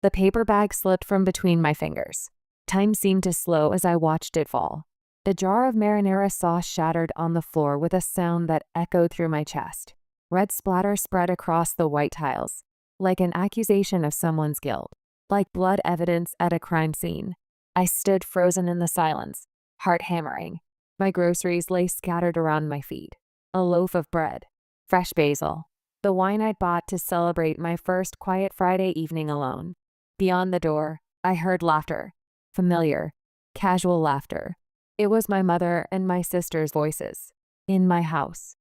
The paper bag slipped from between my fingers. Time seemed to slow as I watched it fall. The jar of marinara sauce shattered on the floor with a sound that echoed through my chest. Red splatter spread across the white tiles, like an accusation of someone's guilt, like blood evidence at a crime scene. I stood frozen in the silence, heart hammering. My groceries lay scattered around my feet. A loaf of bread, fresh basil, the wine I'd bought to celebrate my first quiet Friday evening alone. Beyond the door, I heard laughter. Familiar, casual laughter. It was my mother and my sister's voices. In my house,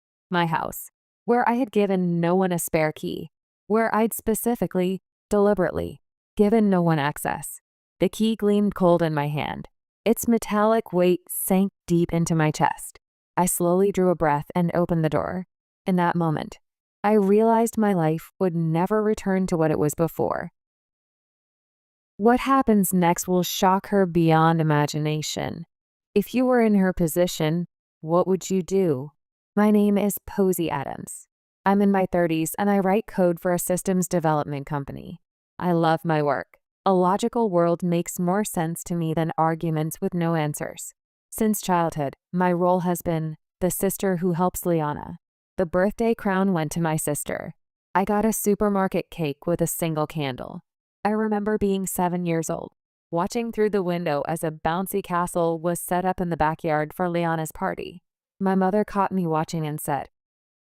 where I had given no one a spare key, where I'd specifically, deliberately, given no one access. The key gleamed cold in my hand. Its metallic weight sank deep into my chest. I slowly drew a breath and opened the door. In that moment, I realized my life would never return to what it was before. What happens next will shock her beyond imagination. If you were in her position, what would you do? My name is Posey Adams. I'm in my 30s and I write code for a systems development company. I love my work. A logical world makes more sense to me than arguments with no answers. Since childhood, my role has been the sister who helps Liana. The birthday crown went to my sister. I got a supermarket cake with a single candle. I remember being 7 years old, watching through the window as a bouncy castle was set up in the backyard for Liana's party. My mother caught me watching and said,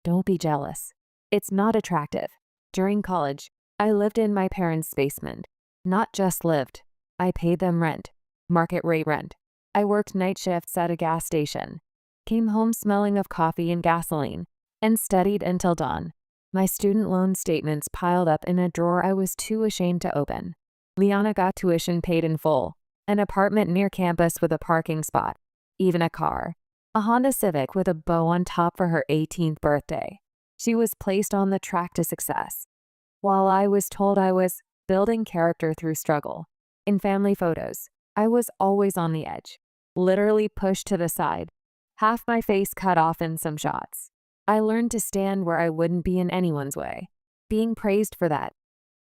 "Don't be jealous. It's not attractive." During college, I lived in my parents' basement. Not just lived. I paid them rent, market rate rent. I worked night shifts at a gas station, came home smelling of coffee and gasoline, and studied until dawn. My student loan statements piled up in a drawer I was too ashamed to open. Liana got tuition paid in full, an apartment near campus with a parking spot, even a car, a Honda Civic with a bow on top for her 18th birthday. She was placed on the track to success, while I was told I was building character through struggle. In family photos, I was always on the edge, literally pushed to the side, half my face cut off in some shots. I learned to stand where I wouldn't be in anyone's way, being praised for that.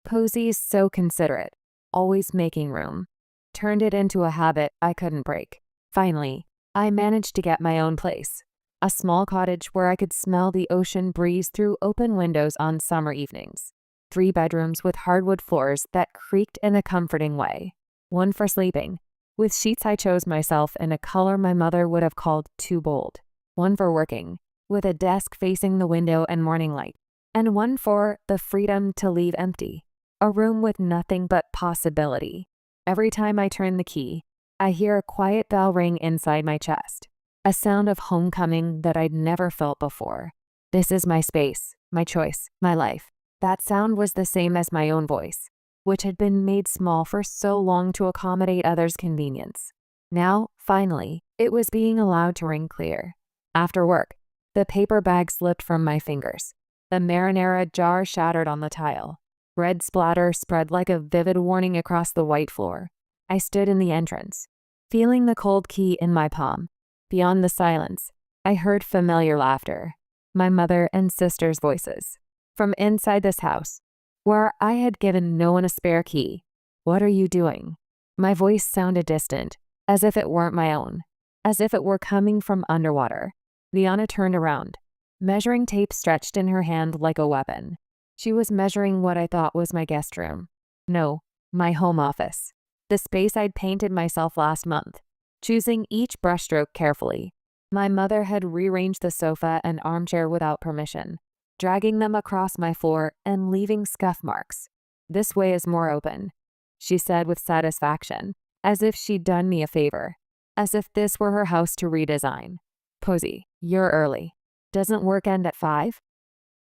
Posey is so considerate, always making room. Turned it into a habit I couldn't break. Finally, I managed to get my own place, a small cottage where I could smell the ocean breeze through open windows on summer evenings. 3 bedrooms with hardwood floors that creaked in a comforting way. One for sleeping, with sheets I chose myself in a color my mother would have called too bold. One for working, with a desk facing the window and morning light. And one for the freedom to leave empty, a room with nothing but possibility. Every time I turn the key, I hear a quiet bell ring inside my chest, a sound of homecoming that I'd never felt before. This is my space, my choice, my life. That sound was the same as my own voice, which had been made small for so long to accommodate others' convenience. Now, finally, it was being allowed to ring clear. After work, the paper bag slipped from my fingers. The marinara jar shattered on the tile. Red splatter spread like a vivid warning across the white floor. I stood in the entrance, feeling the cold key in my palm. Beyond the silence, I heard familiar laughter, my mother and sister's voices. From inside this house, where I had given no one a spare key. "What are you doing?" My voice sounded distant, as if it weren't my own, as if it were coming from underwater. Liana turned around, measuring tape stretched in her hand like a weapon. She was measuring what I thought was my guest room. No, my home office. The space I'd painted myself last month, choosing each brushstroke carefully. My mother had rearranged the sofa and armchair without permission, dragging them across my floor and leaving scuff marks. "This way is more open," she said with satisfaction, as if she'd done me a favor, as if this were her house to redesign. "Posey, you're early. Doesn't work end at 5?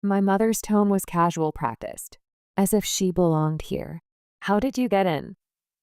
My mother's tone was casual, practiced, as if she belonged here. "How did you get in?"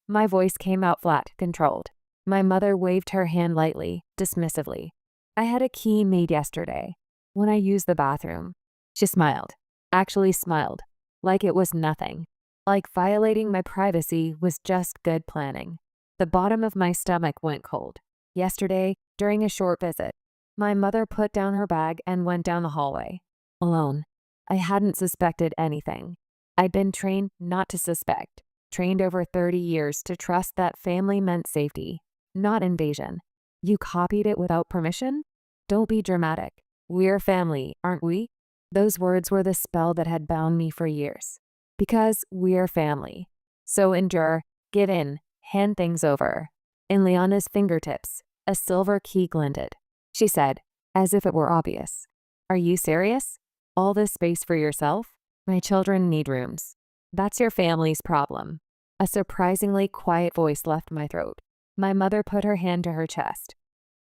My voice came out flat, controlled. My mother waved her hand lightly, dismissively. "I had a key made yesterday, when I used the bathroom." She smiled, actually smiled, like it was nothing, like violating my privacy was just good planning. The bottom of my stomach went cold. Yesterday, during a short visit, my mother put down her bag and went down the hallway. Alone. I hadn't suspected anything. I'd been trained not to suspect. trained over 30 years to trust that family meant safety, not invasion. You copied it without permission? Don't be dramatic. We're family, aren't we? Those words were the spell that had bound me for years. Because we're family. So endure, give in, hand things over. In Liana's fingertips, a silver key glinted. She said, as if it were obvious, "Are you serious? All this space for yourself? My children need rooms. That's your family's problem." A surprisingly quiet voice left my throat. My mother put her hand to her chest,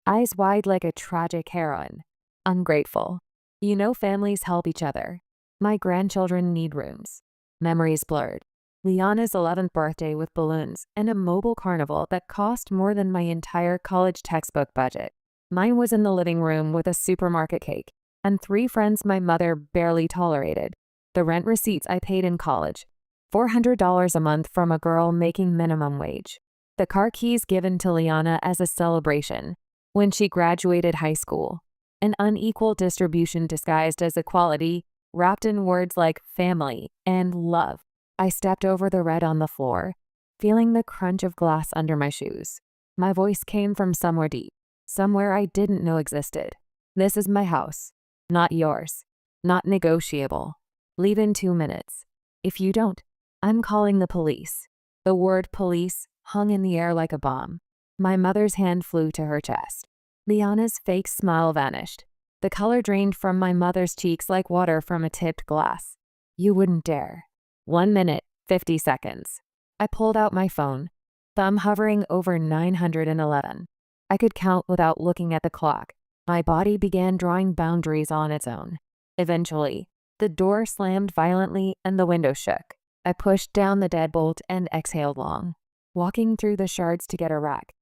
eyes wide like a tragic heroine. Ungrateful. You know families help each other. My grandchildren need rooms. Memories blurred. Liana's 11th birthday with balloons and a mobile carnival that cost more than my entire college textbook budget. Mine was in the living room with a supermarket cake and 3 friends my mother barely tolerated. The rent receipts I paid in college, $400 a month from a girl making minimum wage. The car keys given to Liana as a celebration when she graduated high school. An unequal distribution disguised as equality, wrapped in words like family and love. I stepped over the red on the floor, feeling the crunch of glass under my shoes. My voice came from somewhere deep, somewhere I didn't know existed. This is my house, not yours. Not negotiable. Leave in 2 minutes. If you don't, I'm calling the police. The word police hung in the air like a bomb. My mother's hand flew to her chest. Liana's fake smile vanished. The color drained from my mother's cheeks like water from a tipped glass. You wouldn't dare. 1 minute, 50 seconds. I pulled out my phone, thumb hovering over 911. I could count without looking at the clock. My body began drawing boundaries on its own. Eventually, the door slammed violently and the window shook. I pushed down the deadbolt and exhaled long, walking through the shards to get a rack.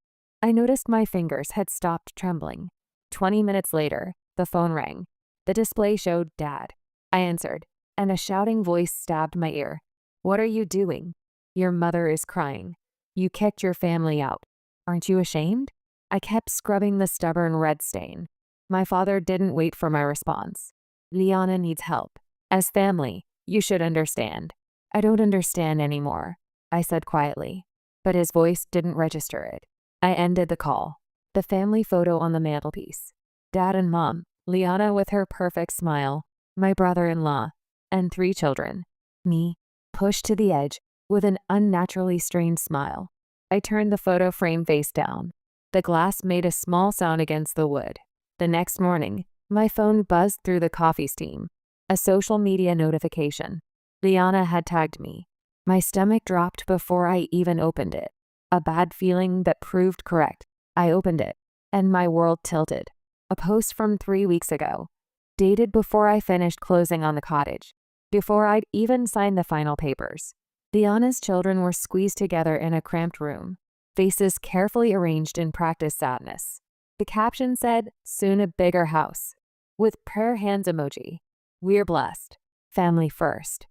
I noticed my fingers had stopped trembling. 20 minutes later, the phone rang. The display showed Dad. I answered, and a shouting voice stabbed my ear. "What are you doing? Your mother is crying. You kicked your family out. Aren't you ashamed?" I kept scrubbing the stubborn red stain. My father didn't wait for my response. "Liana needs help. As family, you should understand." "I don't understand anymore," I said quietly, but his voice didn't register it. I ended the call. The family photo on the mantelpiece. Dad and Mom, Liana with her perfect smile, my brother-in-law, and 3 children. Me, pushed to the edge, with an unnaturally strained smile. I turned the photo frame face down. The glass made a small sound against the wood. The next morning, my phone buzzed through the coffee steam. A social media notification. Liana had tagged me. My stomach dropped before I even opened it. A bad feeling that proved correct. I opened it, and my world tilted. A post from 3 weeks ago, dated before I finished closing on the cottage, before I'd even signed the final papers. Liana's children were squeezed together in a cramped room, faces carefully arranged in practiced sadness. The caption said, "Soon a bigger house," with prayer hands emoji. "We're blessed. Family first.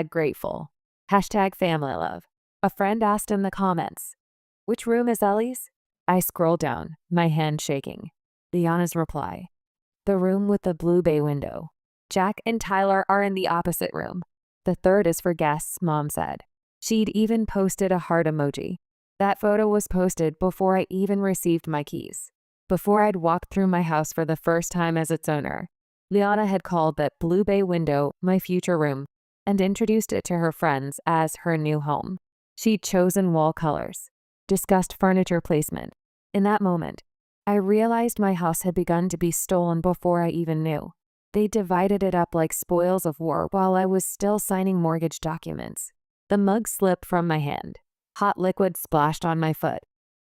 #grateful. #family love." A friend asked in the comments, "Which room is Ellie's?" I scrolled down, my hand shaking. Liana's reply, "The room with the blue bay window. Jack and Tyler are in the opposite room. The third is for guests," Mom said. She'd even posted a heart emoji. That photo was posted before I even received my keys. Before I'd walked through my house for the first time as its owner, Liana had called that blue bay window my future room and introduced it to her friends as her new home. She'd chosen wall colors, discussed furniture placement. In that moment, I realized my house had begun to be stolen before I even knew. They divided it up like spoils of war while I was still signing mortgage documents. The mug slipped from my hand. Hot liquid splashed on my foot.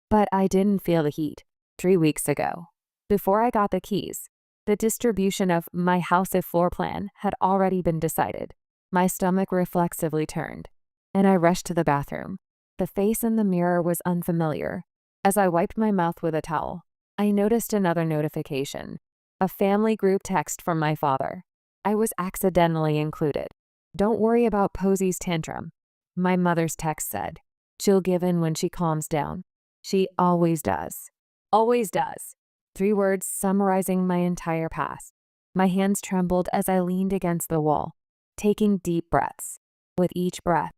But I didn't feel the heat. 3 weeks ago, before I got the keys, the distribution of my house floor plan had already been decided. My stomach reflexively turned, and I rushed to the bathroom. The face in the mirror was unfamiliar. As I wiped my mouth with a towel, I noticed another notification. A family group text from my father. I was accidentally included. "Don't worry about Posey's tantrum," my mother's text said. "She'll give in when she calms down. She always does. Always does." 3 words summarizing my entire past. My hands trembled as I leaned against the wall, taking deep breaths. With each breath,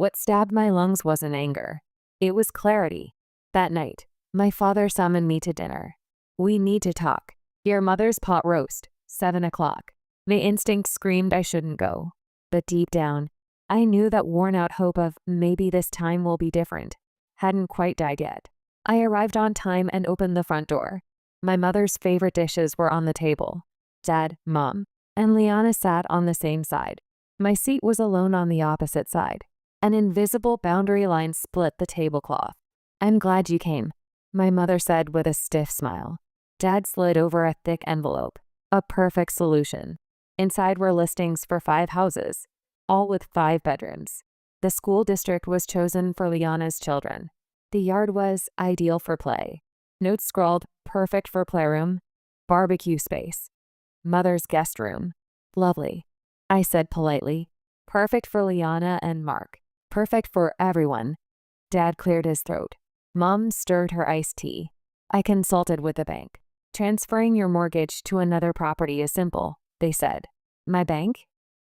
What stabbed my lungs wasn't anger. It was clarity. That night, my father summoned me to dinner. "We need to talk. Your mother's pot roast, 7 o'clock. The instinct screamed I shouldn't go. But deep down, I knew that worn-out hope of maybe this time will be different hadn't quite died yet. I arrived on time and opened the front door. My mother's favorite dishes were on the table. Dad, Mom, and Liana sat on the same side. My seat was alone on the opposite side. An invisible boundary line split the tablecloth. "I'm glad you came," my mother said with a stiff smile. Dad slid over a thick envelope. A perfect solution. Inside were listings for 5 houses, all with 5 bedrooms. The school district was chosen for Liana's children. The yard was ideal for play. Notes scrawled, "Perfect for playroom, barbecue space, mother's guest room." "Lovely," I said politely. "Perfect for Liana and Mark. Perfect for everyone." Dad cleared his throat. Mom stirred her iced tea. "I consulted with the bank. Transferring your mortgage to another property is simple," they said. "My bank?"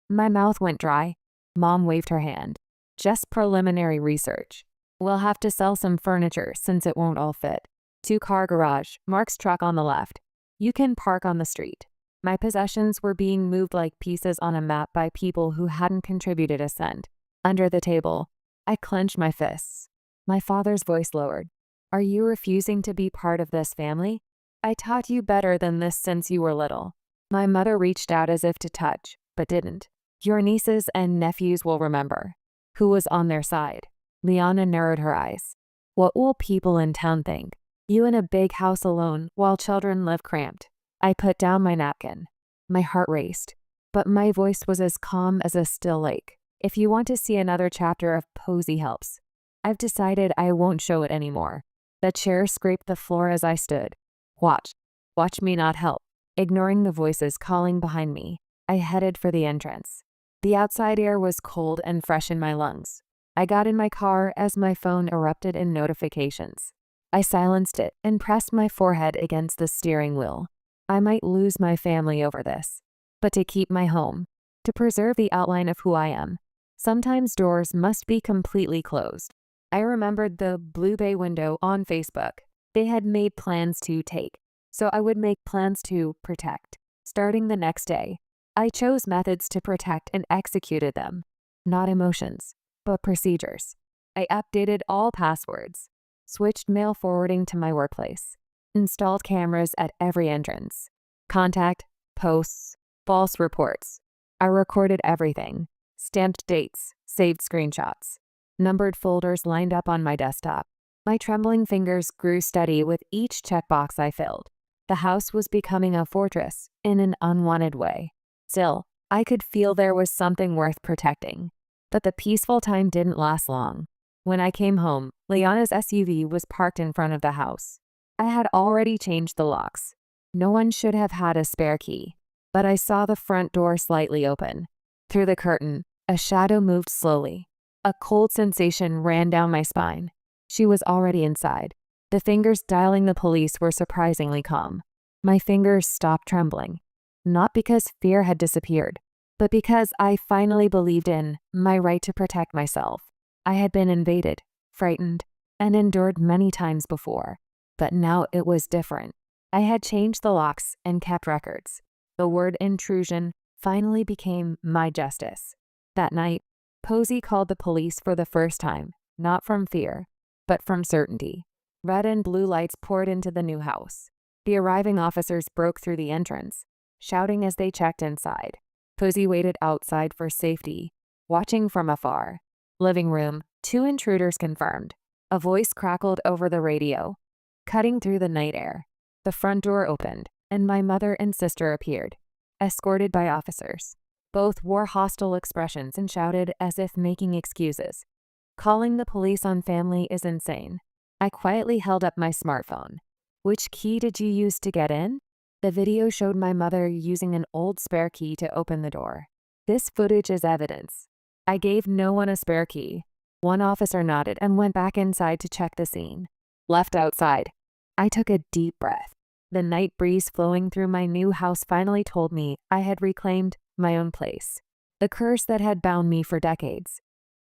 My mouth went dry. Mom waved her hand. "Just preliminary research. We'll have to sell some furniture since it won't all fit. 2-car garage, Mark's truck on the left. You can park on the street." My possessions were being moved like pieces on a map by people who hadn't contributed a cent. Under the table, I clenched my fists. My father's voice lowered. "Are you refusing to be part of this family? I taught you better than this since you were little." My mother reached out as if to touch, but didn't. "Your nieces and nephews will remember." Who was on their side? Liana narrowed her eyes. "What will people in town think? You in a big house alone while children live cramped." I put down my napkin. My heart raced, but my voice was as calm as a still lake. "If you want to see another chapter of Posey Helps, I've decided I won't show it anymore." The chair scraped the floor as I stood. Watch. Watch me not help. Ignoring the voices calling behind me, I headed for the entrance. The outside air was cold and fresh in my lungs. I got in my car as my phone erupted in notifications. I silenced it and pressed my forehead against the steering wheel. I might lose my family over this, but to keep my home, to preserve the outline of who I am, sometimes doors must be completely closed. I remembered the Blue Bay window on Facebook. They had made plans to take, so I would make plans to protect. Starting the next day, I chose methods to protect and executed them. Not emotions, but procedures. I updated all passwords, switched mail forwarding to my workplace, installed cameras at every entrance, contact, posts, false reports. I recorded everything, stamped dates, saved screenshots, numbered folders lined up on my desktop. My trembling fingers grew steady with each checkbox I filled. The house was becoming a fortress in an unwanted way. Still, I could feel there was something worth protecting. But the peaceful time didn't last long. When I came home, Liana's SUV was parked in front of the house. I had already changed the locks. No one should have had a spare key, but I saw the front door slightly open. Through the curtain, a shadow moved slowly. A cold sensation ran down my spine. She was already inside. The fingers dialing the police were surprisingly calm. My fingers stopped trembling, not because fear had disappeared, but because I finally believed in my right to protect myself. I had been invaded, frightened, and endured many times before, but now it was different. I had changed the locks and kept records. The word intrusion finally became my justice. That night, Posey called the police for the first time, not from fear, but from certainty. Red and blue lights poured into the new house. The arriving officers broke through the entrance, shouting as they checked inside. Posey waited outside for safety, watching from afar. Living room, 2 intruders confirmed. A voice crackled over the radio, cutting through the night air. The front door opened, and my mother and sister appeared, escorted by officers. Both wore hostile expressions and shouted as if making excuses. Calling the police on family is insane. I quietly held up my smartphone. "Which key did you use to get in?" The video showed my mother using an old spare key to open the door. "This footage is evidence." I gave no one a spare key. One officer nodded and went back inside to check the scene. Left outside, I took a deep breath. The night breeze flowing through my new house finally told me I had reclaimed my own place. The curse that had bound me for decades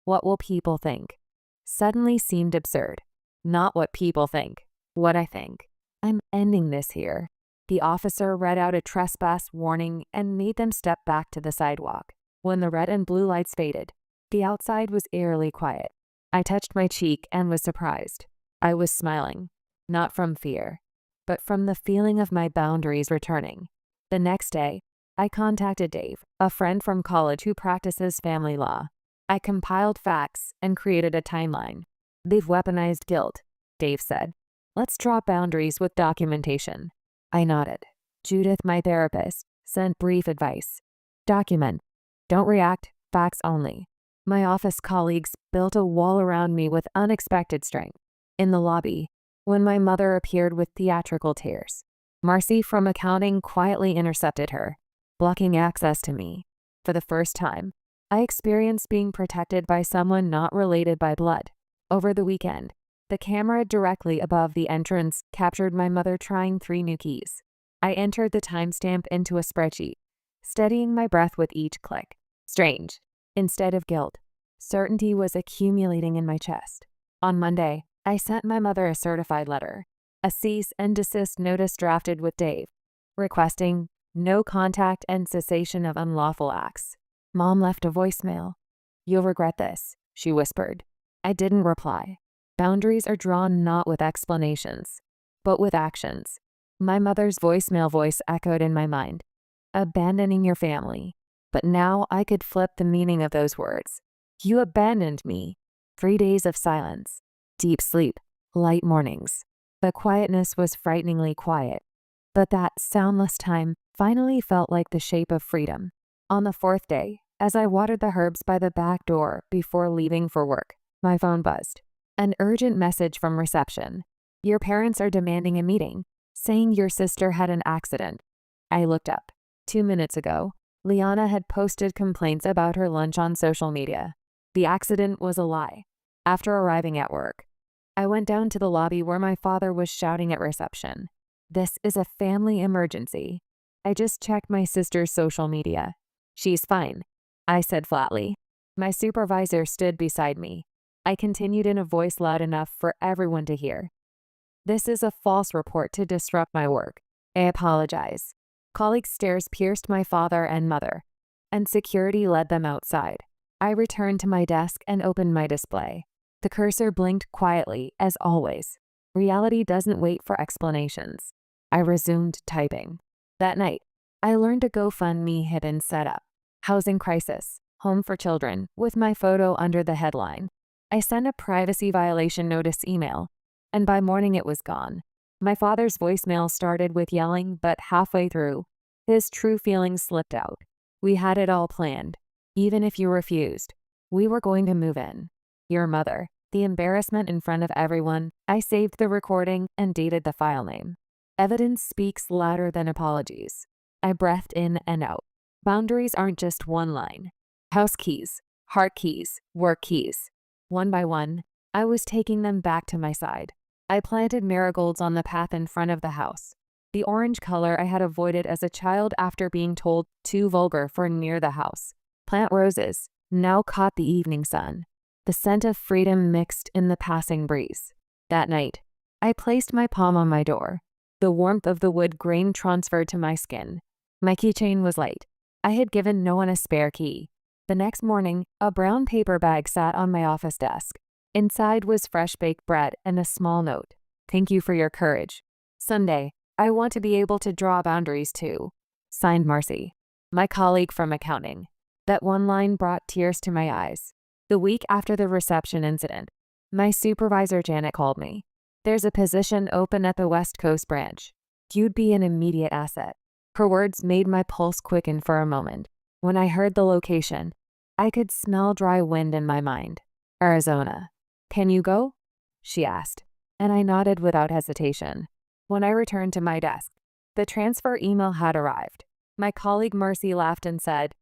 What will people think? Suddenly seemed absurd. Not what people think. What I think. I'm ending this here. The officer read out a trespass warning and made them step back to the sidewalk. When the red and blue lights faded, the outside was eerily quiet. I touched my cheek and was surprised. I was smiling, not from fear, but from the feeling of my boundaries returning. The next day, I contacted Dave, a friend from college who practices family law. I compiled facts and created a timeline. They've weaponized guilt, Dave said. Let's draw boundaries with documentation. I nodded. Judith, my therapist, sent brief advice. Document. Don't react, facts only. My office colleagues built a wall around me with unexpected strength. In the lobby, when my mother appeared with theatrical tears, Marcy from accounting quietly intercepted her, blocking access to me. For the first time, I experienced being protected by someone not related by blood. Over the weekend, the camera directly above the entrance captured my mother trying 3 new keys. I entered the timestamp into a spreadsheet, steadying my breath with each click. Strange. Instead of guilt, certainty was accumulating in my chest. On Monday, I sent my mother a certified letter, a cease and desist notice drafted with Dave, requesting no contact and cessation of unlawful acts. Mom left a voicemail. You'll regret this, she whispered. I didn't reply. Boundaries are drawn not with explanations, but with actions. My mother's voicemail voice echoed in my mind. Abandoning your family. But now I could flip the meaning of those words. You abandoned me. 3 days of silence. Deep sleep. Light mornings. The quietness was frighteningly quiet. But that soundless time finally felt like the shape of freedom. On the 4th day, as I watered the herbs by the back door before leaving for work, my phone buzzed. An urgent message from reception. Your parents are demanding a meeting, saying your sister had an accident. I looked up. 2 minutes ago, Liana had posted complaints about her lunch on social media. The accident was a lie. After arriving at work, I went down to the lobby where my father was shouting at reception. This is a family emergency. I just checked my sister's social media. She's fine, I said flatly. My supervisor stood beside me. I continued in a voice loud enough for everyone to hear. This is a false report to disrupt my work. I apologize. Colleagues' stares pierced my father and mother, and security led them outside. I returned to my desk and opened my display. The cursor blinked quietly, as always. Reality doesn't wait for explanations. I resumed typing. That night, I learned a GoFundMe hidden setup. Housing crisis, home for children, with my photo under the headline. I sent a privacy violation notice email, and by morning it was gone. My father's voicemail started with yelling, but halfway through, his true feelings slipped out. We had it all planned. Even if you refused, we were going to move in. Your mother. The embarrassment in front of everyone. I saved the recording and dated the file name. Evidence speaks louder than apologies. I breathed in and out. Boundaries aren't just one line. House keys, heart keys, work keys. One by one, I was taking them back to my side. I planted marigolds on the path in front of the house. The orange color I had avoided as a child after being told too vulgar for near the house. Plant roses, now caught the evening sun. The scent of freedom mixed in the passing breeze. That night, I placed my palm on my door. The warmth of the wood grain transferred to my skin. My keychain was light. I had given no one a spare key. The next morning, a brown paper bag sat on my office desk. Inside was fresh baked bread and a small note. Thank you for your courage. Sunday, I want to be able to draw boundaries too. Signed Marcy, my colleague from accounting. That one line brought tears to my eyes. The week after the reception incident, my supervisor Janet called me. There's a position open at the West Coast branch. You'd be an immediate asset. Her words made my pulse quicken for a moment. When I heard the location, I could smell dry wind in my mind. Arizona. Can you go? She asked, and I nodded without hesitation. When I returned to my desk, the transfer email had arrived. My colleague Mercy laughed and said,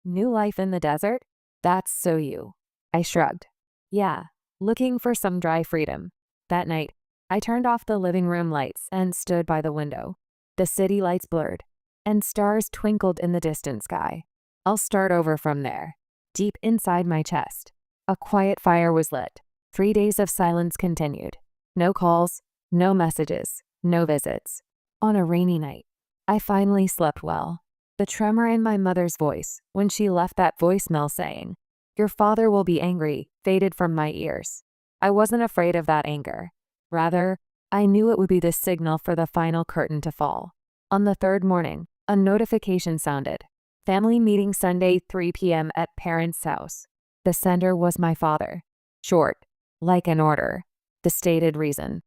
New life in the desert? That's so you. I shrugged. Yeah, looking for some dry freedom. That night, I turned off the living room lights and stood by the window. The city lights blurred, and stars twinkled in the distant sky. I'll start over from there, deep inside my chest. A quiet fire was lit. 3 days of silence continued. No calls, no messages, no visits. On a rainy night, I finally slept well. The tremor in my mother's voice when she left that voicemail saying, "Your father will be angry," faded from my ears. I wasn't afraid of that anger. Rather, I knew it would be the signal for the final curtain to fall. On the third morning, a notification sounded. Family meeting Sunday, 3 p.m. at parents' house. The sender was my father. Short, like an order. The stated reason: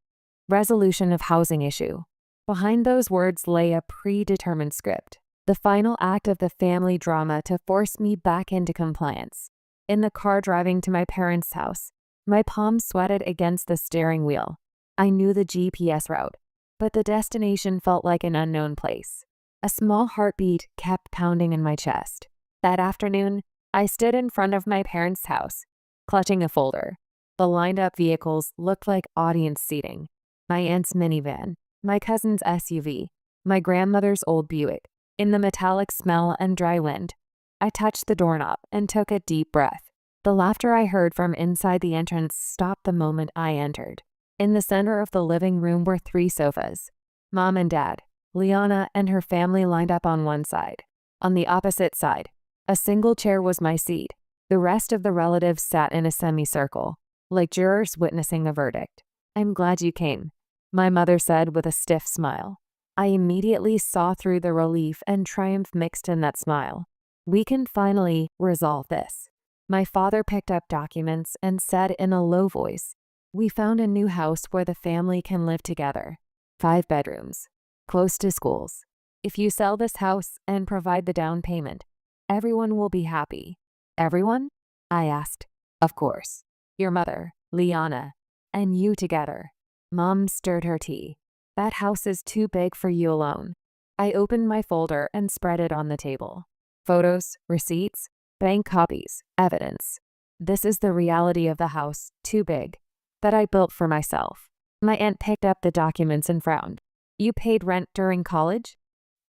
resolution of housing issue. Behind those words lay a predetermined script, the final act of the family drama to force me back into compliance. In the car driving to my parents' house, my palms sweated against the steering wheel. I knew the GPS route, but the destination felt like an unknown place. A small heartbeat kept pounding in my chest. That afternoon, I stood in front of my parents' house, clutching a folder. The lined-up vehicles looked like audience seating. My aunt's minivan, my cousin's SUV, my grandmother's old Buick. In the metallic smell and dry wind, I touched the doorknob and took a deep breath. The laughter I heard from inside the entrance stopped the moment I entered. In the center of the living room were 3 sofas. Mom and Dad, Liana and her family lined up on one side. On the opposite side, a single chair was my seat. The rest of the relatives sat in a semicircle, like jurors witnessing a verdict. "I'm glad you came," my mother said with a stiff smile. I immediately saw through the relief and triumph mixed in that smile. "We can finally resolve this." My father picked up documents and said in a low voice, "We found a new house where the family can live together. 5 bedrooms, close to schools. If you sell this house and provide the down payment, everyone will be happy." "Everyone?" I asked. "Of course. Your mother, Liana, and you together." Mom stirred her tea. "That house is too big for you alone." I opened my folder and spread it on the table. Photos, receipts, bank copies, evidence. This is the reality of the house, too big, that I built for myself. My aunt picked up the documents and frowned. "You paid rent during college?"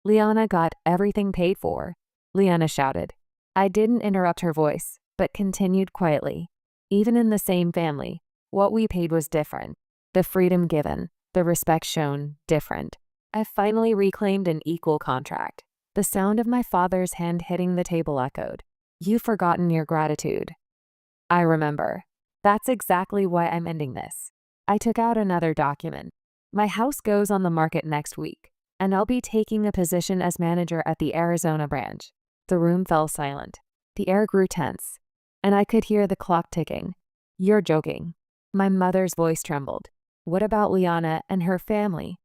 "Liana got everything paid for," Liana shouted. I didn't interrupt her voice, but continued quietly. "Even in the same family, what we paid was different. The freedom given, the respect shown, different. I finally reclaimed an equal contract." The sound of my father's hand hitting the table echoed. "You've forgotten your gratitude." "I remember. That's exactly why I'm ending this." I took out another document. "My house goes on the market next week, and I'll be taking a position as manager at the Arizona branch." The room fell silent. The air grew tense, and I could hear the clock ticking. "You're joking." My mother's voice trembled. "What about Liana and her family?"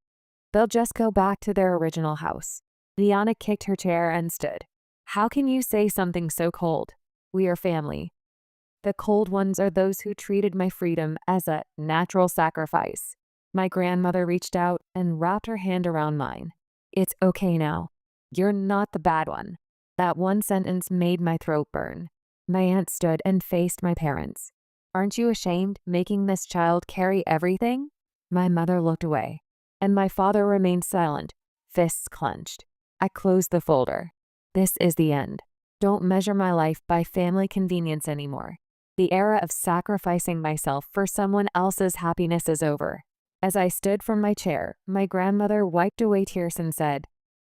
"They'll just go back to their original house." Liana kicked her chair and stood. "How can you say something so cold? We are family." "The cold ones are those who treated my freedom as a natural sacrifice." My grandmother reached out and wrapped her hand around mine. "It's okay now. You're not the bad one." That one sentence made my throat burn. My aunt stood and faced my parents. "Aren't you ashamed making this child carry everything?" My mother looked away, and my father remained silent, fists clenched. I closed the folder. This is the end. Don't measure my life by family convenience anymore. The era of sacrificing myself for someone else's happiness is over. As I stood from my chair, my grandmother wiped away tears and said,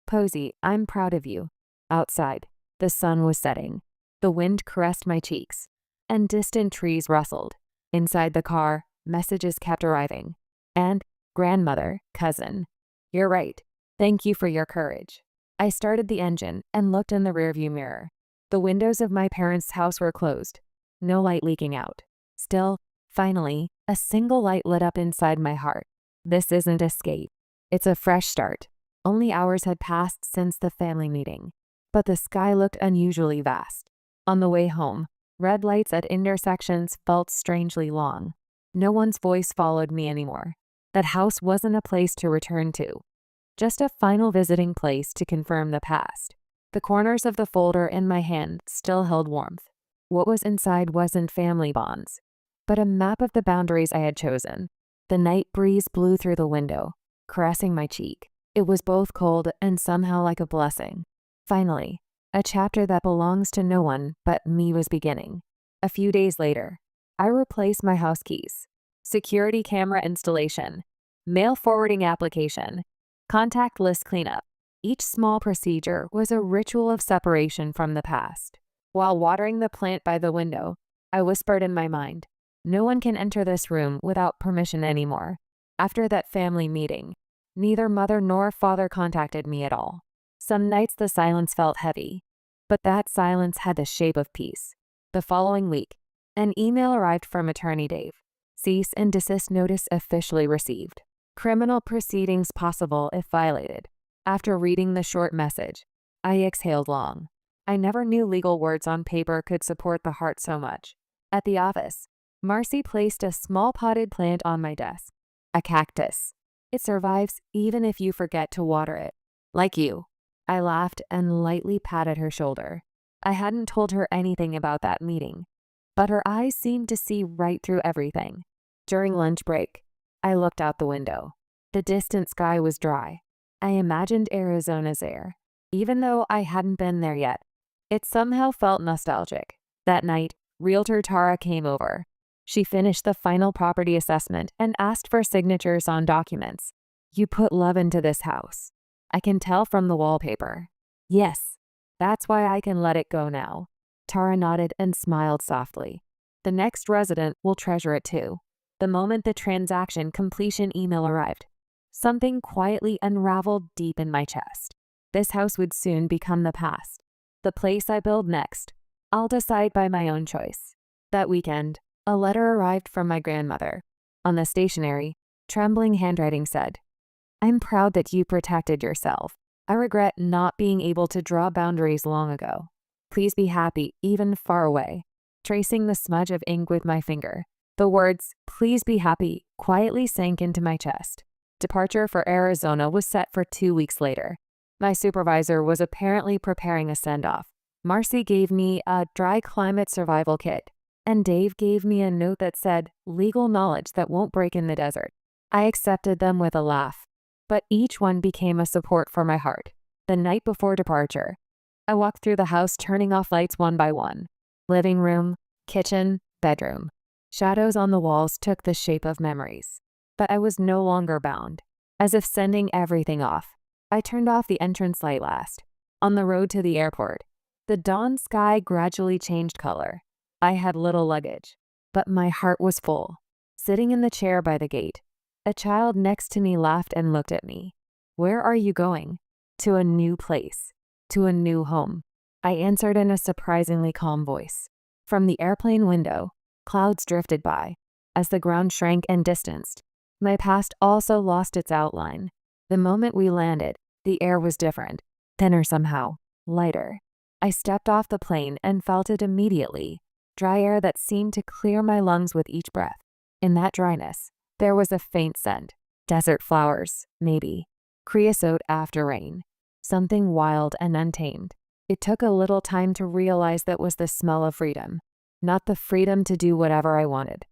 "Posey, I'm proud of you." Outside, the sun was setting. The wind caressed my cheeks, and distant trees rustled. Inside the car, messages kept arriving. "And, grandmother, cousin, you're right. Thank you for your courage." I started the engine and looked in the rearview mirror. The windows of my parents' house were closed, no light leaking out. Still, finally, a single light lit up inside my heart. This isn't escape. It's a fresh start. Only hours had passed since the family meeting, but the sky looked unusually vast. On the way home, red lights at intersections felt strangely long. No one's voice followed me anymore. That house wasn't a place to return to, just a final visiting place to confirm the past. The corners of the folder in my hand still held warmth. What was inside wasn't family bonds, but a map of the boundaries I had chosen. The night breeze blew through the window, caressing my cheek. It was both cold and somehow like a blessing. Finally, a chapter that belongs to no one but me was beginning. A few days later, I replaced my house keys, security camera installation, mail forwarding application, contact list cleanup. Each small procedure was a ritual of separation from the past. While watering the plant by the window, I whispered in my mind, "No one can enter this room without permission anymore." After that family meeting, neither mother nor father contacted me at all. Some nights the silence felt heavy, but that silence had the shape of peace. The following week, an email arrived from Attorney Dave. Cease and desist notice officially received. Criminal proceedings possible if violated. After reading the short message, I exhaled long. I never knew legal words on paper could support the heart so much. At the office, Marcy placed a small potted plant on my desk. A cactus. It survives even if you forget to water it. Like you. I laughed and lightly patted her shoulder. I hadn't told her anything about that meeting, but her eyes seemed to see right through everything. During lunch break, I looked out the window. The distant sky was dry. I imagined Arizona's air. Even though I hadn't been there yet, it somehow felt nostalgic. That night, Realtor Tara came over. She finished the final property assessment and asked for signatures on documents. "You put love into this house. I can tell from the wallpaper." "Yes, that's why I can let it go now." Tara nodded and smiled softly. "The next resident will treasure it too." The moment the transaction completion email arrived, something quietly unraveled deep in my chest. This house would soon become the past. The place I build next, I'll decide by my own choice. That weekend, a letter arrived from my grandmother. On the stationery, trembling handwriting said, "I'm proud that you protected yourself. I regret not being able to draw boundaries long ago. Please be happy even far away." Tracing the smudge of ink with my finger, the words, "Please be happy," quietly sank into my chest. Departure for Arizona was set for 2 weeks later. My supervisor was apparently preparing a send-off. Marcy gave me a dry climate survival kit, and Dave gave me a note that said, "Legal knowledge that won't break in the desert." I accepted them with a laugh, but each one became a support for my heart. The night before departure, I walked through the house turning off lights one by one. Living room, kitchen, bedroom. Shadows on the walls took the shape of memories. But I was no longer bound. As if sending everything off, I turned off the entrance light last. On the road to the airport, the dawn sky gradually changed color. I had little luggage, but my heart was full. Sitting in the chair by the gate, a child next to me laughed and looked at me. "Where are you going?" "To a new place. To a new home." I answered in a surprisingly calm voice. From the airplane window, clouds drifted by. As the ground shrank and distanced, my past also lost its outline. The moment we landed, the air was different, thinner somehow, lighter. I stepped off the plane and felt it immediately, dry air that seemed to clear my lungs with each breath. In that dryness, there was a faint scent. Desert flowers, maybe. Creosote after rain. Something wild and untamed. It took a little time to realize that was the smell of freedom. Not the freedom to do whatever I wanted,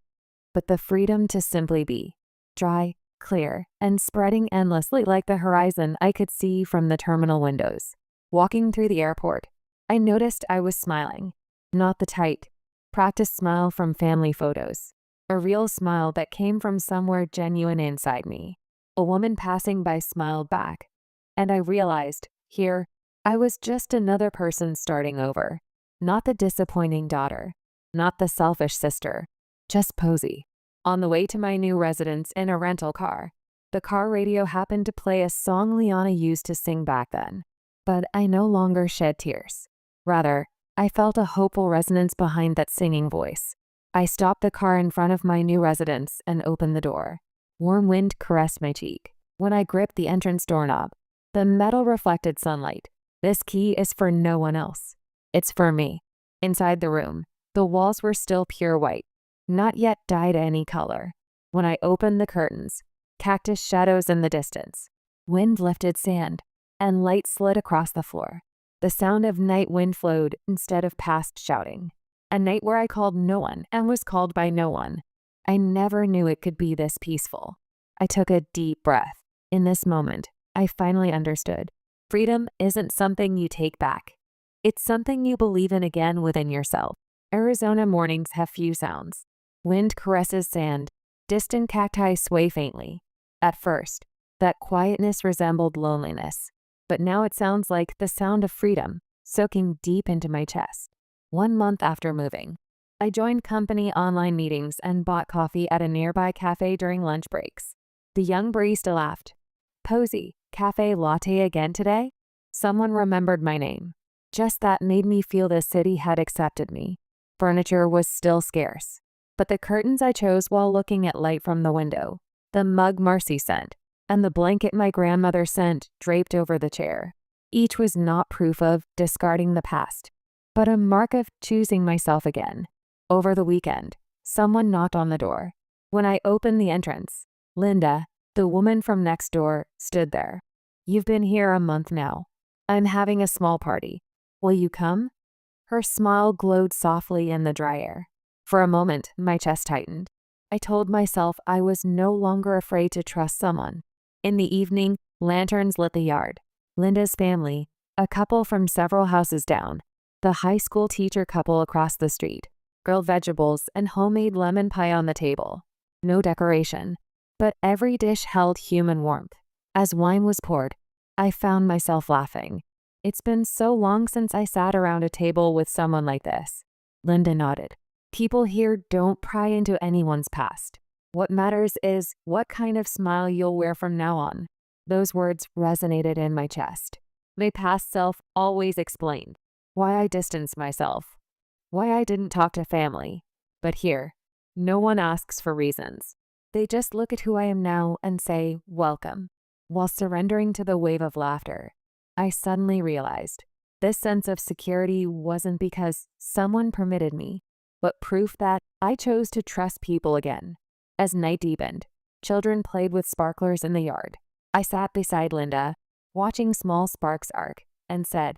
but the freedom to simply be. Dry, clear, and spreading endlessly like the horizon I could see from the terminal windows. Walking through the airport, I noticed I was smiling. Not the tight, practiced smile from family photos. A real smile that came from somewhere genuine inside me. A woman passing by smiled back, and I realized, here, I was just another person starting over. Not the disappointing daughter, not the selfish sister, just Posey. On the way to my new residence in a rental car, the car radio happened to play a song Liana used to sing back then. But I no longer shed tears. Rather, I felt a hopeful resonance behind that singing voice. I stopped the car in front of my new residence and opened the door. Warm wind caressed my cheek. When I gripped the entrance doorknob, the metal reflected sunlight. This key is for no one else. It's for me. Inside the room, the walls were still pure white, not yet dyed any color. When I opened the curtains, cactus shadows in the distance, wind lifted sand, and light slid across the floor. The sound of night wind flowed instead of past shouting. A night where I called no one and was called by no one. I never knew it could be this peaceful. I took a deep breath. In this moment, I finally understood. Freedom isn't something you take back. It's something you believe in again within yourself. Arizona mornings have few sounds. Wind caresses sand. Distant cacti sway faintly. At first, that quietness resembled loneliness, but now it sounds like the sound of freedom, soaking deep into my chest. 1 month after moving, I joined company online meetings and bought coffee at a nearby cafe during lunch breaks. The young barista laughed. "Posy, cafe latte again today?" Someone remembered my name. Just that made me feel the city had accepted me. Furniture was still scarce, but the curtains I chose while looking at light from the window, the mug Marcy sent, and the blanket my grandmother sent draped over the chair. Each was not proof of discarding the past, but a mark of choosing myself again. Over the weekend, someone knocked on the door. When I opened the entrance, Linda, the woman from next door, stood there. "You've been here a month now. I'm having a small party. Will you come?" Her smile glowed softly in the dry air. For a moment, my chest tightened. I told myself I was no longer afraid to trust someone. In the evening, lanterns lit the yard. Linda's family, a couple from several houses down, the high school teacher couple across the street, grilled vegetables and homemade lemon pie on the table. No decoration, but every dish held human warmth. As wine was poured, I found myself laughing. It's been so long since I sat around a table with someone like this. Linda nodded. People here don't pry into anyone's past. What matters is what kind of smile you'll wear from now on. Those words resonated in my chest. My past self always explained why I distanced myself, why I didn't talk to family. But here, no one asks for reasons. They just look at who I am now and say, "Welcome." While surrendering to the wave of laughter, I suddenly realized this sense of security wasn't because someone permitted me, but proof that I chose to trust people again. As night deepened, children played with sparklers in the yard. I sat beside Linda, watching small sparks arc, and said,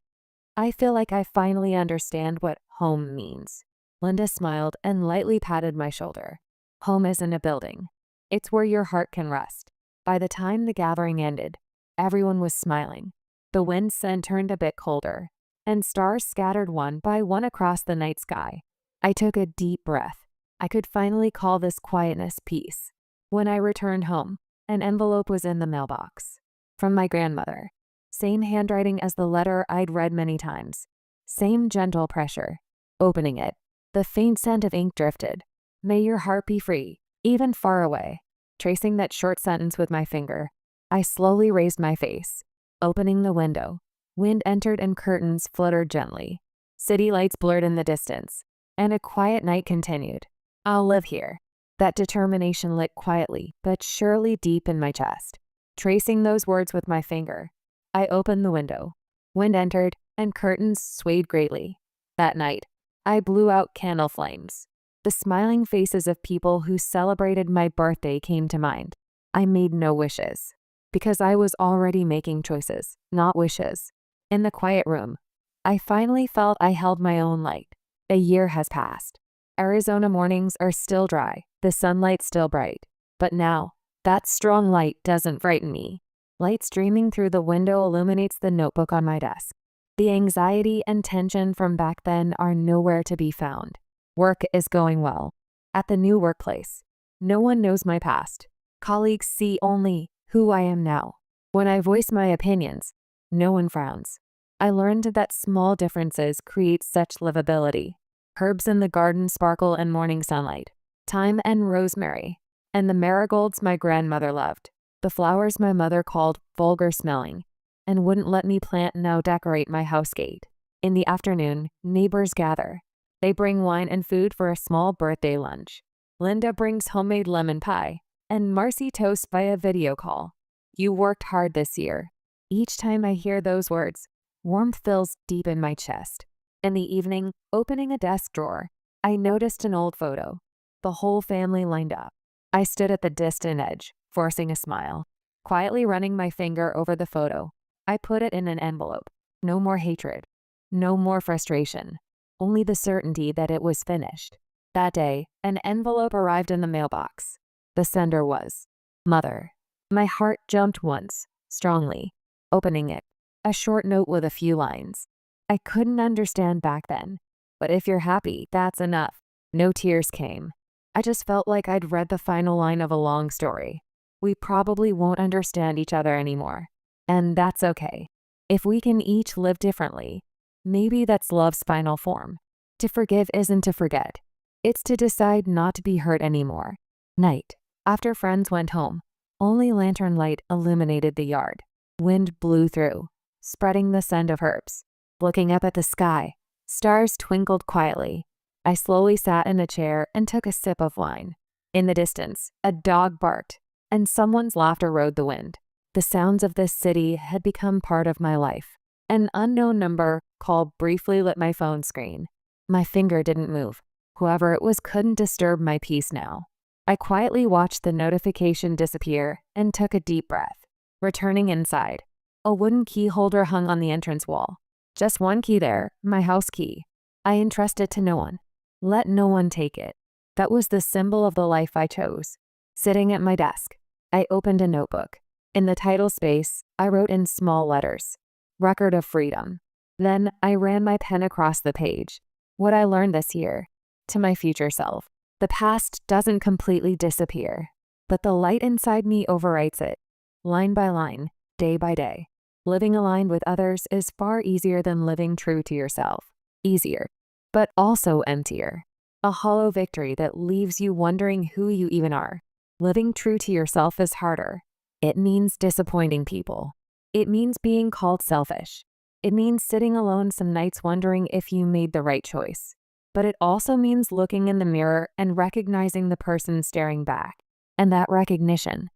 "I feel like I finally understand what home means." Linda smiled and lightly patted my shoulder. Home isn't a building. It's where your heart can rest. By the time the gathering ended, everyone was smiling. The wind scent turned a bit colder, and stars scattered one by one across the night sky. I took a deep breath. I could finally call this quietness peace. When I returned home, an envelope was in the mailbox. From my grandmother. Same handwriting as the letter I'd read many times. Same gentle pressure. Opening it, the faint scent of ink drifted. "May your heart be free, even far away." Tracing that short sentence with my finger, I slowly raised my face. Opening the window, wind entered and curtains fluttered gently. City lights blurred in the distance, and a quiet night continued. "I'll live here." That determination lit quietly but surely deep in my chest. Tracing those words with my finger, I opened the window. Wind entered, and curtains swayed greatly. That night, I blew out candle flames. The smiling faces of people who celebrated my birthday came to mind. I made no wishes, because I was already making choices, not wishes. In the quiet room, I finally felt I held my own light. A year has passed. Arizona mornings are still dry, the sunlight still bright. But now, that strong light doesn't frighten me. Light streaming through the window illuminates the notebook on my desk. The anxiety and tension from back then are nowhere to be found. Work is going well. At the new workplace, no one knows my past. Colleagues see only who I am now. When I voice my opinions, no one frowns. I learned that small differences create such livability. Herbs in the garden sparkle in morning sunlight. Thyme and rosemary, and the marigolds my grandmother loved. The flowers my mother called vulgar smelling, and wouldn't let me plant now decorate my house gate. In the afternoon, neighbors gather. They bring wine and food for a small birthday lunch. Linda brings homemade lemon pie, and Marcy toasts via video call. "You worked hard this year." Each time I hear those words, warmth fills deep in my chest. In the evening, opening a desk drawer, I noticed an old photo. The whole family lined up. I stood at the distant edge, forcing a smile. Quietly running my finger over the photo, I put it in an envelope. No more hatred. No more frustration. Only the certainty that it was finished. That day, an envelope arrived in the mailbox. The sender was Mother. My heart jumped once, strongly. Opening it, a short note with a few lines. I couldn't understand back then, But if you're happy, that's enough. No tears came. I just felt like I'd read the final line of a long story. We probably won't understand each other anymore. And that's okay. If we can each live differently, maybe that's love's final form. To forgive isn't to forget. It's to decide not to be hurt anymore. Night. After friends went home, only lantern light illuminated the yard. Wind blew through, spreading the scent of herbs. Looking up at the sky, stars twinkled quietly. I slowly sat in a chair and took a sip of wine. In the distance, a dog barked, and someone's laughter rode the wind. The sounds of this city had become part of my life. An unknown number called briefly lit my phone screen. My finger didn't move. Whoever it was couldn't disturb my peace now. I quietly watched the notification disappear and took a deep breath. Returning inside, a wooden key holder hung on the entrance wall. Just one key there, my house key. I entrust it to no one. Let no one take it. That was the symbol of the life I chose. Sitting at my desk, I opened a notebook. In the title space, I wrote in small letters, "Record of Freedom." Then I ran my pen across the page. What I learned this year. To my future self. The past doesn't completely disappear, but the light inside me overwrites it. Line by line, day by day. Living aligned with others is far easier than living true to yourself. Easier, but also emptier. A hollow victory that leaves you wondering who you even are. Living true to yourself is harder. It means disappointing people. It means being called selfish. It means sitting alone some nights wondering if you made the right choice. But it also means looking in the mirror and recognizing the person staring back. And that recognition,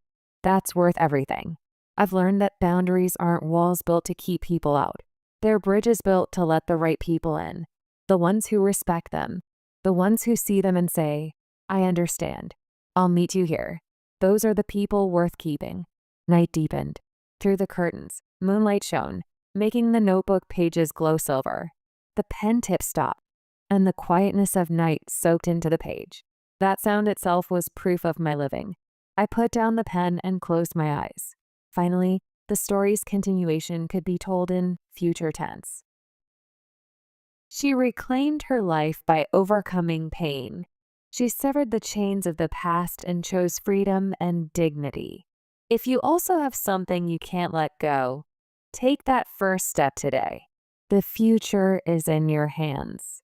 that's worth everything. I've learned that boundaries aren't walls built to keep people out. They're bridges built to let the right people in. The ones who respect them. The ones who see them and say, "I understand. I'll meet you here." Those are the people worth keeping. Night deepened. Through the curtains, moonlight shone, making the notebook pages glow silver. The pen tip stopped, and the quietness of night soaked into the page. That sound itself was proof of my living. I put down the pen and closed my eyes. Finally, the story's continuation could be told in future tense. She reclaimed her life by overcoming pain. She severed the chains of the past and chose freedom and dignity. If you also have something you can't let go, take that first step today. The future is in your hands.